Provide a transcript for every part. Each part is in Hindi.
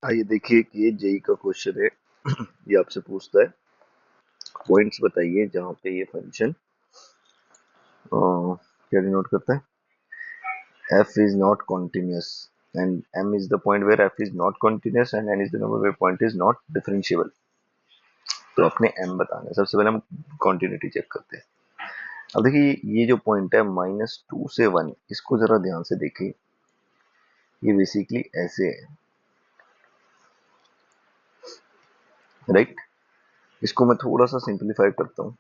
आइए देखिए कि ये जेई का क्वेश्चन है। ये आपसे पूछता है पॉइंट्स बताइए जहाँ पे ये फंक्शन क्या डिनोट करता है f is not continuous and m is the point where f is not continuous and n is the number where point is not differentiable। तो अपने m बताना है। सबसे पहले हम कॉन्टिन्यूटी चेक करते हैं। अब देखिए ये जो पॉइंट है -2 से 1, इसको जरा ध्यान से देखिए। ये बेसिकली ऐसे है, राइट। इसको मैं थोड़ा सा सिंप्लीफाई करता हूँ,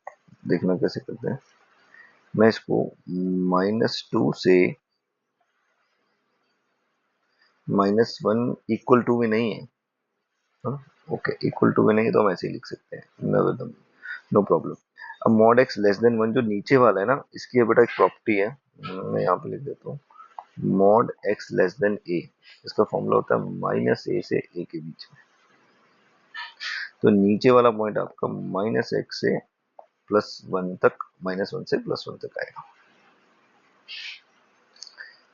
देखना कैसे करते हैं। मैं इसको -2 से -1 इक्वल टू में नहीं है, ओके, इक्वल टू में नहीं तो हम ऐसे ही लिख सकते हैं, नो प्रॉब्लम। अब मॉड एक्स लेस देन 1 जो नीचे वाला है ना, इसकी ये बेटा एक प्रॉपर्टी है, मैं यहाँ पे लिख देता हूँ। मॉड एक्स लेस देन ए, इसका फॉर्मूला होता है -a से a के बीच में। तो नीचे वाला पॉइंट आपका -x से +1 तक, -1 से +1 तक आएगा,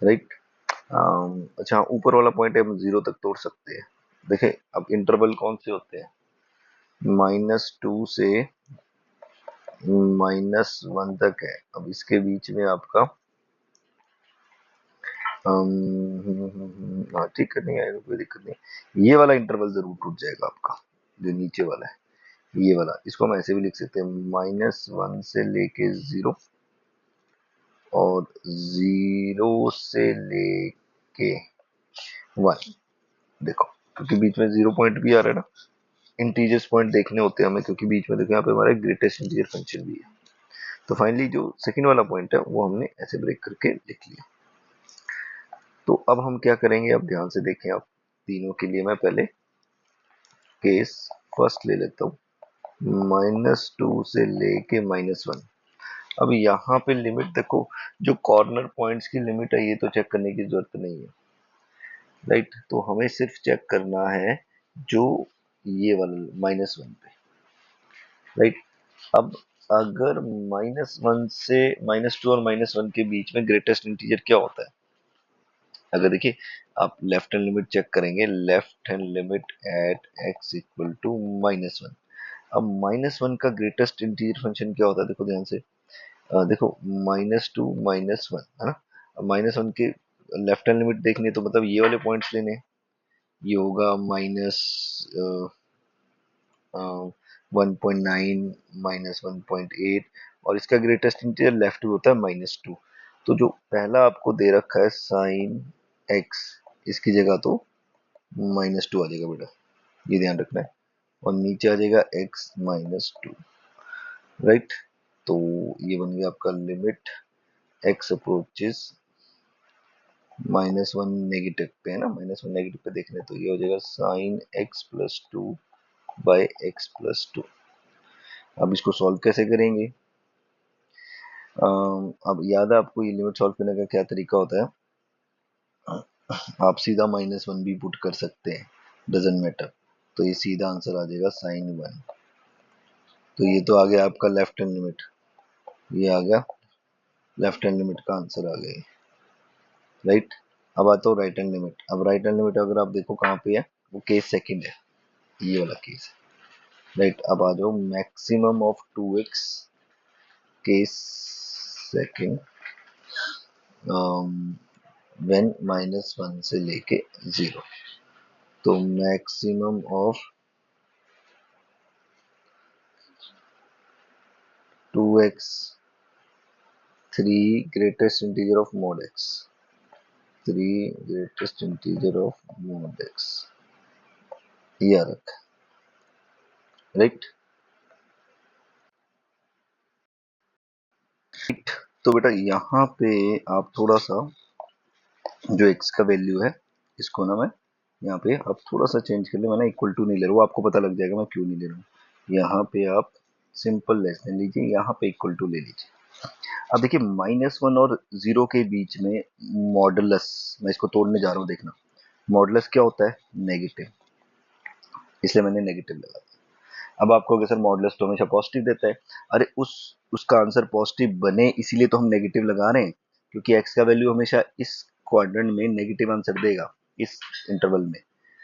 राइट। अच्छा, ऊपर वाला पॉइंट हम 0 तक तोड़ सकते हैं। देखें अब इंटरवल कौन से होते हैं, -2 से -1 तक है। अब इसके बीच में आपका हाँ ठीक है, नहीं आएगा कोई दिक्कत नहीं। ये वाला इंटरवल जरूर टूट जाएगा आपका, जो नीचे वाला है ये वाला। इसको हम ऐसे भी लिख सकते हैं, -1 से लेके 0 और 0 से लेके 1। देखो क्योंकि बीच में 0 पॉइंट भी आ रहा है ना, इंटीजर्स पॉइंट देखने होते हैं हमें, क्योंकि बीच में देखो यहाँ पे हमारा ग्रेटेस्ट इंटीजर फंक्शन भी है। तो फाइनली जो सेकंड वाला पॉइंट है वो हमने ऐसे ब्रेक करके लिख लिया। तो अब हम क्या करेंगे, अब ध्यान से देखें। अब तीनों के लिए मैं पहले केस फर्स्ट ले लेता हूँ, -2 से लेके -1। अब यहाँ पे लिमिट देखो, जो कॉर्नर पॉइंट्स की लिमिट है ये तो चेक करने की जरूरत नहीं है, राइट। तो हमें सिर्फ चेक करना है जो ये वाला -1 पे, राइट। अब अगर -1 से -2 और -1 के बीच में ग्रेटेस्ट इंटीजर क्या होता है, अगर देखिए आप लेफ्ट हैंड लिमिट चेक करेंगे, left hand limit at x equal to -1। अब -1 का ग्रेटेस्ट इंटीजर फंक्शन क्या होता है, देखो ध्यान से। देखो -2 -1 है ना। अब -1 के लेफ्ट हैंड लिमिट देखनी है तो मतलब ये वाले पॉइंट्स लेने हैं। ये होगा -1.9 -1.8, और इसका ग्रेटेस्ट इंटीजर लेफ्ट में होता है -2। तो जो पहला आपको दे रखा है साइन x, इसकी जगह तो -2 आ जाएगा बेटा, ये ध्यान रखना है। और नीचे आ जाएगा x -2, राइट। तो ये बन गया आपका लिमिट x अप्रोचेस -1 नेगेटिव पे है ना, -1 नेगेटिव पे देखने तो ये हो जाएगा साइन x+2 बाय x+2। अब इसको सॉल्व कैसे करेंगे, अब याद है आपको ये लिमिट सॉल्व करने का क्या तरीका होता है। आप सीधा -1 भी पुट कर सकते हैं, डजेंट मैटर। तो ये सीधा आंसर आ जाएगा साइन 1। तो ये तो आ गया आपका लेफ्ट हैंड लिमिट, ये आ गया लेफ्ट हैंड लिमिट का आंसर आ गया, राइट। अब आता हो राइट हैंड लिमिट। अब राइट हैंड लिमिट अगर आप देखो कहाँ पे है, वो केस सेकंड है, ये वाला केस, राइट। अब आ जाओ maximum of 2x case second when -1 से लेके 0। तो maximum of 2x 3 greatest integer of mod x, 3 greatest integer of mod x, ये आ रखा है, राइट। तो बेटा यहाँ पे आप थोड़ा सा जो x का वैल्यू है, इसको ना मैं यहाँ पे आप थोड़ा सा चेंज कर ले। मैं ना इक्वल टू नहीं ले रहा हूँ, आपको पता लग जाएगा मैं क्यों नहीं ले रहा हूँ। यहाँ पे आप सिंपल लेस देन लीजिए, यहाँ पे इक्वल टू ले लीजिए। अब देखिए -1 और 0 के बीच में मॉडुलस, मैं इसको तोड़ने जा रहा हूँ, देखना। मॉडुलस क्या होता है, नेगेटिव, इसलिए मैंने नेगेटिव लगा दिया। अब आपको अगर सर मॉडुलस तो हमेशा पॉजिटिव देता है, अरे उसका आंसर पॉजिटिव बने इसीलिए तो हम नेगेटिव लगा रहे हैं, क्योंकि एक्स का वैल्यू हमेशा इस क्वाड्रेंट में नेगेटिव आंसर देगा, इस इंटरवल में।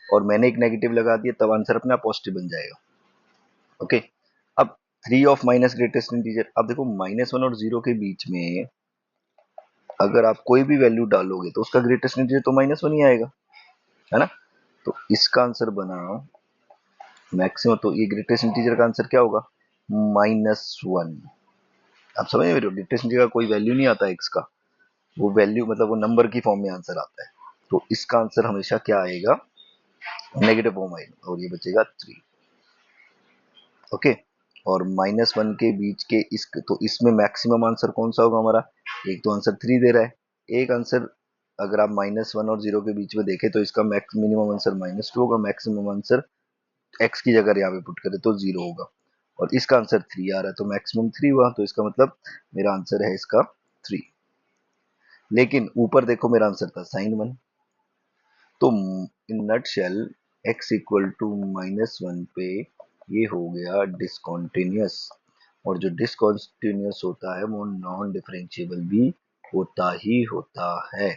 और मैंने एक नेगेटिव लगा दिया, तब आंसर अपना पॉजिटिव बन जाएगा। ओके, अब 3 ऑफ माइनस ग्रेटेस्ट इंटीजर, अब देखो -1 और 0 के बीच में अगर आप कोई भी वैल्यू डालोगे तो उसका ग्रेटेस्ट इंटीजर तो -1 ही आएगा, है ना। तो इसका आंसर बना मैक्सिमम, तो ये ग्रेटेस्ट इंटीजर का आंसर क्या होगा, -1। आप समझ रहे हो, ग्रेटेस्ट इंटीजर का कोई वैल्यू नहीं आता एक्स का, वो वैल्यू मतलब वो नंबर की फॉर्म में आंसर आता है। तो इसका आंसर हमेशा क्या आएगा, नेगेटिव फॉर्म आएगा, और ये बचेगा 3। ओके, और -1 के बीच के इस, तो इसमें मैक्सिमम आंसर कौन सा होगा हमारा, एक तो आंसर 3 दे रहा है, एक आंसर अगर आप -1 और 0 के बीच में देखें तो इसका मिनिमम आंसर -2 होगा, मैक्सिमम आंसर एक्स की जगह यहाँ पे पुट करें तो 0 होगा, और इसका आंसर 3 आ रहा है, तो मैक्सिमम 3 हुआ, तो इसका मतलब मेरा आंसर है इसका 3। लेकिन ऊपर देखो मेरा आंसर था sin 1, तो in nutshell x equal to -1 पे ये हो गया डिसकंटिन्यूअस, और जो डिसकंटिन्यूअस होता है वो नॉन डिफरेंशिएबल भी होता ही होता है,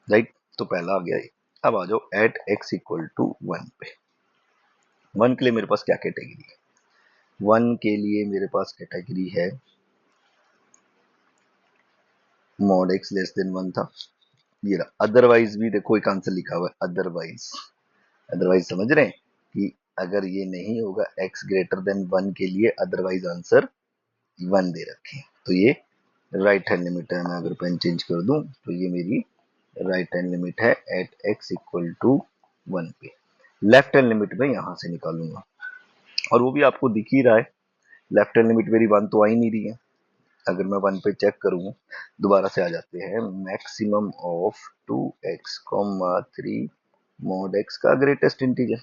राइट। तो पहला आ गया ये। अब आ जाओ एट x इक्वल टू 1 पे। 1 के लिए मेरे पास क्या कैटेगरी है, 1 के लिए मेरे पास कैटेगरी है मॉड x लेस देन 1 था, ये रहा। अदरवाइज भी देखो एक आंसर लिखा हुआ है, अदरवाइज। अदरवाइज समझ रहे हैं कि अगर ये नहीं होगा x ग्रेटर देन 1 के लिए, अदरवाइज आंसर 1 दे रखे हैं, तो ये राइट हैंड लिमिट है। मैं अगर पेन चेंज कर दूं तो ये मेरी राइट हैंड लिमिट है एट x इक्वल टू 1 पे। लेफ्ट हैंड लिमिट में यहां से निकालूंगा, और वो भी आपको दिख ही रहा है, लेफ्ट हैंड लिमिट मेरी 1 तो आ ही नहीं रही है। अगर मैं 1 पे चेक करूं, दोबारा से आ जाते हैं, maximum of 2x, 3 mod x का ग्रेटेस्ट इंटीजर।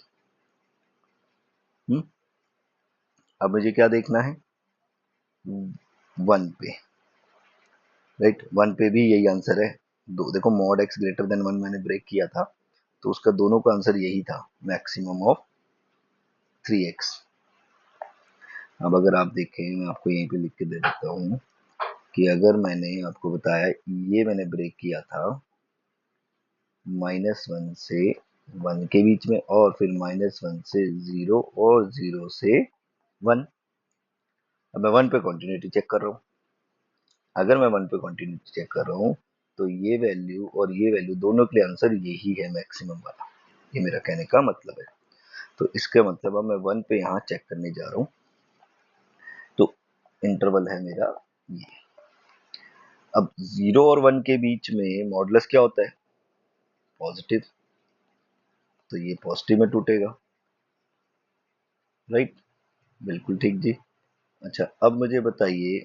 अब मुझे क्या देखना है, 1 पे, राइट। 1 पे भी यही आंसर है। दो देखो, मॉड x ग्रेटर देन 1 मैंने ब्रेक किया था, तो उसका दोनों का आंसर यही था, मैक्सिमम ऑफ 3x। अब अगर आप देखें, मैं आपको यहीं पे लिख के दे देता हूँ कि अगर मैंने आपको बताया ये मैंने ब्रेक किया था -1 से 1 के बीच में, और फिर -1 से 0 और 0 से 1। अब मैं 1 पे कंटिन्यूटी चेक कर रहा हूँ, अगर मैं 1 पे कंटिन्यूटी चेक कर रहा हूँ तो ये वैल्यू और ये वैल्यू दोनों के लिए आंसर यही है, मैक्सिमम वाला। ये मेरा कहने का मतलब है। तो इसका मतलब अब मैं 1 पे यहाँ चेक करने जा रहा हूँ, तो इंटरवल है मेरा ये। अब 0 और 1 के बीच में मॉडुलस क्या होता है, पॉजिटिव, तो ये पॉजिटिव में टूटेगा, राइट। बिल्कुल ठीक जी। अच्छा, अब मुझे बताइए,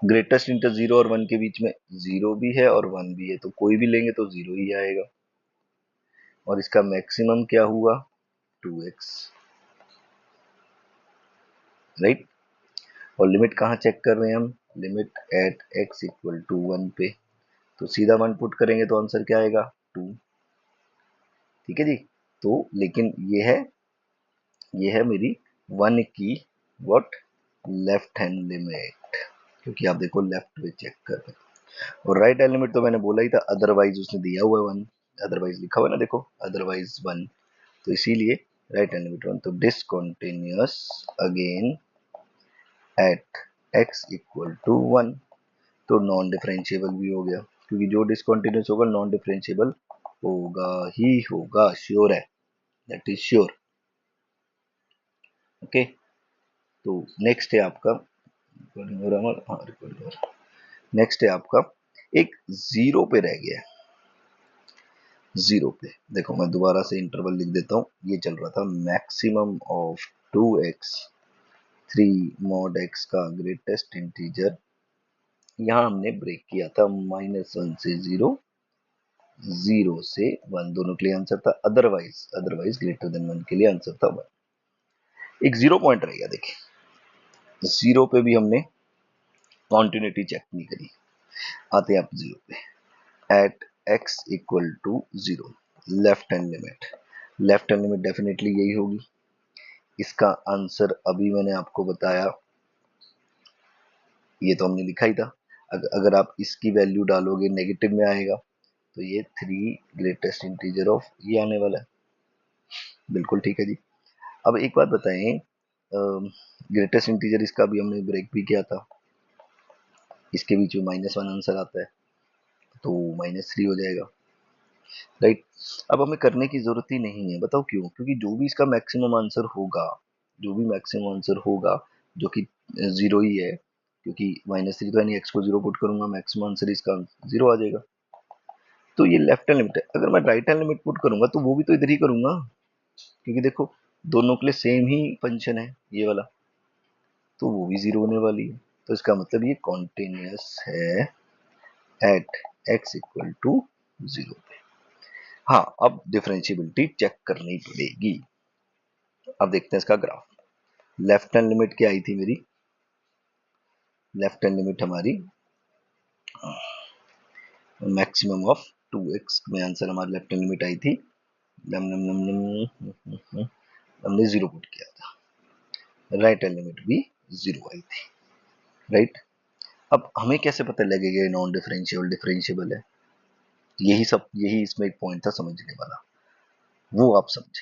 ग्रेटेस्ट इंटर 0 और 1 के बीच में 0 भी है और 1 भी है, तो कोई भी लेंगे तो 0 ही आएगा, और इसका मैक्सिमम क्या हुआ, 2x, राइट। और लिमिट कहाँ चेक कर रहे हैं हम, limit at x equal to 1 पे, तो सीधा 1 पुट करेंगे तो आंसर क्या आएगा, 2। ठीक है जी। तो लेकिन ये है मेरी 1 की व्हाट, लेफ्ट हैंड लिमिट, क्योंकि आप देखो लेफ्ट पे चेक कर रहे हैं, और राइट हैंड लिमिट तो मैंने बोला ही था, अदरवाइज उसने दिया हुआ है 1, अदरवाइज लिखा हुआ है ना, देखो अदरवाइज 1, तो इसीलिए राइट हैंड लिमिट 1। तो discontinuous again at x equal to 1, तो नॉन डिफरेंशिएबल भी हो गया, क्योंकि जो डिसकंटिन्यूअस होगा नॉन डिफरेंशिएबल होगा ही होगा, श्योर है, दैट इज श्योर। ओके, तो नेक्स्ट है आपका, रिकॉर्डिंग हो रहा है, हाँ रिकॉर्डिंग हो रहा है। नेक्स्ट है आपका एक 0 पे रह गया, 0 पे देखो, मैं दोबारा से इंटरवल लिख देता हूँ। ये चल रहा था maximum of 2x 3 mod x का ग्रेटेस्ट इंटीजर, यहाँ हमने ब्रेक किया था -1 से 0, 0 से 1, दोनों के लिए आंसर था, अदरवाइज ग्रेटर देन 1 के लिए आंसर था 1। एक 0 पॉइंट रह गया, देखिए 0 पे भी हमने कॉन्टिन्यूटी चेक नहीं करी। आते हैं आप 0 पे, at x equal to 0, left hand limit, left hand limit definitely यही होगी। इसका आंसर अभी मैंने आपको बताया, ये तो हमने लिखा ही था। अगर आप इसकी वैल्यू डालोगे नेगेटिव में आएगा, तो ये 3 ग्रेटेस्ट इंटीजर ऑफ ये आने वाला है। बिल्कुल ठीक है जी। अब एक बात बताएं, ग्रेटेस्ट इंटीजर इसका भी हमने ब्रेक भी किया था, इसके बीच में -1 आंसर आता है तो -3 हो जाएगा, राइट। अब हमें करने की जरूरत ही नहीं है, बताओ क्यों? क्योंकि जो भी इसका मैक्सिमम आंसर होगा, जो भी मैक्सिमम आंसर होगा, जो कि 0 ही है, क्योंकि -3 तो यानी x को 0 पुट करूंगा, मैक्सिमम आंसर इसका 0 आ जाएगा। तो ये लेफ्ट हैंड लिमिट है। अगर मैं राइट हैंड लिमिट पुट करूंगा तो वो भी तो इधर ही करूंगा, क्योंकि देखो दोनों के लिए सेम ही फंक्शन है ये वाला, तो वो भी 0 होने वाली है। तो इसका मतलब ये कॉन्टिन्यूस है एट x इक्वल टू 0 पे। हाँ, अब डिफरेंशियबिलिटी चेक करनी पड़ेगी। अब देखते हैं इसका ग्राफ। लेफ्ट हैंड लिमिट क्या आई थी मेरी? लेफ्ट हैंड लिमिट हमारी मैक्सिमम ऑफ 2x में आंसर हमारी लेफ्ट हैंड लिमिट आई थी, हमने 0 पुट किया था। राइट हैंड लिमिट भी 0 आई थी, राइट। अब हमें कैसे पता लगेगा ये नॉन डिफरेंशिएबल डिफरेंशिएबल है? यही इसमें एक पॉइंट था समझने वाला, वो आप समझे।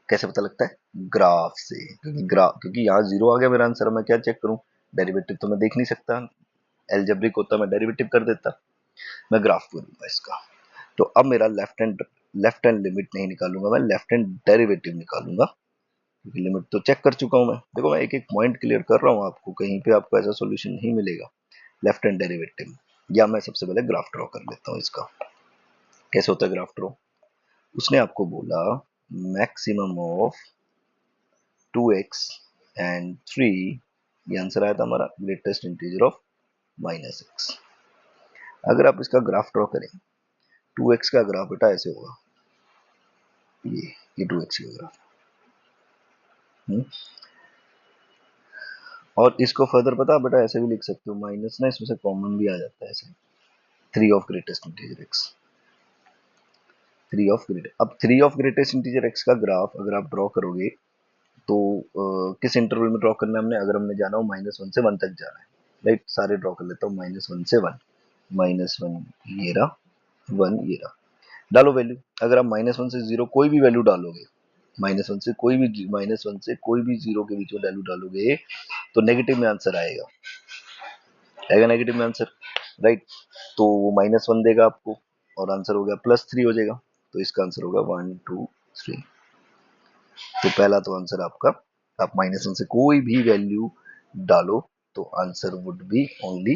कैसे पता लगता है? ग्राफ से। क्योंकि यहाँ 0 आ गया मेरा आंसर, मैं क्या चेक करूं? डेरिवेटिव तो मैं देख नहीं सकता, एल्जेब्रिक होता मैं डेरिवेटिव कर देता, मैं ग्राफ करूंगा इसका। तो अब मेरा लेफ्ट हैंड लिमिट नहीं निकालूंगा, मैं लेफ्ट हैंड डेरिवेटिव निकालूंगा, क्योंकि लिमिट तो चेक कर चुका हूं मैं। देखो मैं एक एक पॉइंट क्लियर कर रहा हूं आपको, कहीं पे आपको ऐसा सॉल्यूशन नहीं मिलेगा। लेफ्ट हैंड डेरिवेटिव, या मैं सबसे पहले ग्राफ ड्रॉ कर लेता हूं इसका। कैसे होता है ग्राफ ड्रॉ? उसने आपको बोला मैक्सिमम ऑफ 2x एंड 3, ये आंसर आया था हमारा, ग्रेटेस्ट इंटीजर ऑफ -x। अगर आप इसका ग्राफ ड्रॉ करें, 2x का ग्राफ बेटा ऐसे होगा, ये 2x का ग्राफ। और इसको फर्दर पता बेटा ऐसे भी लिख सकते हो, माइनस ना इसमें से कॉमन भी आ जाता है ऐसे, 3 of greatest integer x, 3 of greatest. अब 3 ऑफ ग्रेटेस्ट इंटीजर x का ग्राफ अगर आप ड्रॉ करोगे तो किस इंटरवल में ड्रॉ करना है हमने? अगर हमने जाना हो -1 से 1 तक जाना है, राइट। सारे ड्रॉ कर लेता हूँ, -1 से 1, -1 ये रहा, 1 ये रहा। डालो वैल्यू, अगर आप -1 से 0 कोई भी वैल्यू डालोगे, -1 से कोई भी जीरो के बीच में वैल्यू डालोगे तो नेगेटिव में आंसर आएगा, नेगेटिव में आंसर, राइट। तो वो -1 देगा आपको, और आंसर हो गया +3 हो जाएगा, तो इसका आंसर होगा 1 2 3। तो पहला तो आंसर आपका, आप -1 से कोई भी वैल्यू डालो तो आंसर वुड बी ओनली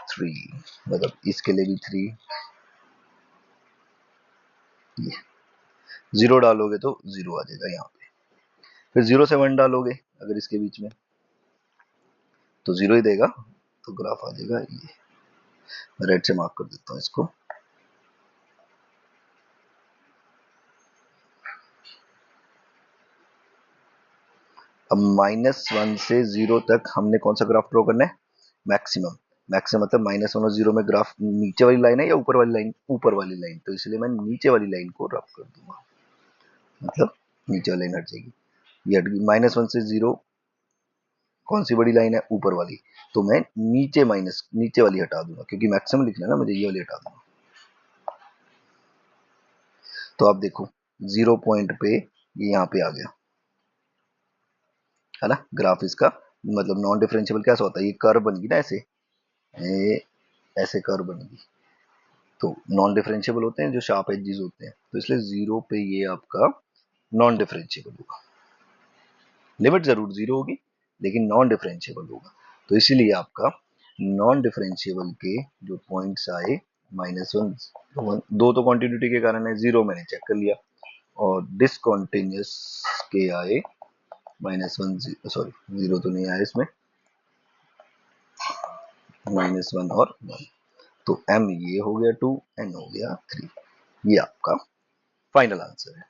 3, मतलब इसके लिए भी 3, 0 डालोगे तो 0 आ जाएगा यहाँ पे, फिर 0 से 1 डालोगे अगर इसके बीच में तो 0 ही देगा, तो ग्राफ आ जाएगा ये। मैं रेड से मार्क कर देता हूँ इसको। अब -1 से 0 तक हमने कौन सा ग्राफ ड्रॉ करना है? मैक्सिमम। मैक्सिमम मतलब -1 और 0 में ग्राफ नीचे वाली लाइन है या ऊपर वाली लाइन? ऊपर वाली लाइन, तो इसलिए मैं नीचे वाली लाइन को ड्रॉ कर दूंगा, मतलब नीचे वाली लाइन हट जाएगी, ये हट गई। -1 से 0 कौन सी बड़ी लाइन है? ऊपर वाली, तो मैं नीचे वाली हटा दूंगा, क्योंकि मैक्सिमम लिखना है ना मुझे, ये वाली हटा दूंगा। तो आप देखो 0 पॉइंट पे ये यहाँ पे आ गया है ना ग्राफ इसका, मतलब नॉन डिफरेंशियबल कैसा होता है? ये कर्व बनेगी ना ऐसे, ये ऐसे कर्व बनेगी, तो नॉन डिफरेंशियबल होते हैं जो शार्प एजेस होते हैं, तो इसलिए 0 पे ये आपका नॉन डिफरेंशियबल होगा। लिमिट जरूर 0 होगी लेकिन नॉन डिफरेंशियबल होगा, तो इसीलिए आपका नॉन डिफरेंशियबल के जो पॉइंट्स आए -1 दो तो कॉन्टिन्यूटी के कारण है, 0 मैंने चेक कर लिया, और डिसकॉन्टिन्यूस के आए -1 सॉरी 0 तो नहीं आया इसमें, -1 और 1, तो m ये हो गया 2, n हो गया 3, ये आपका फाइनल आंसर है।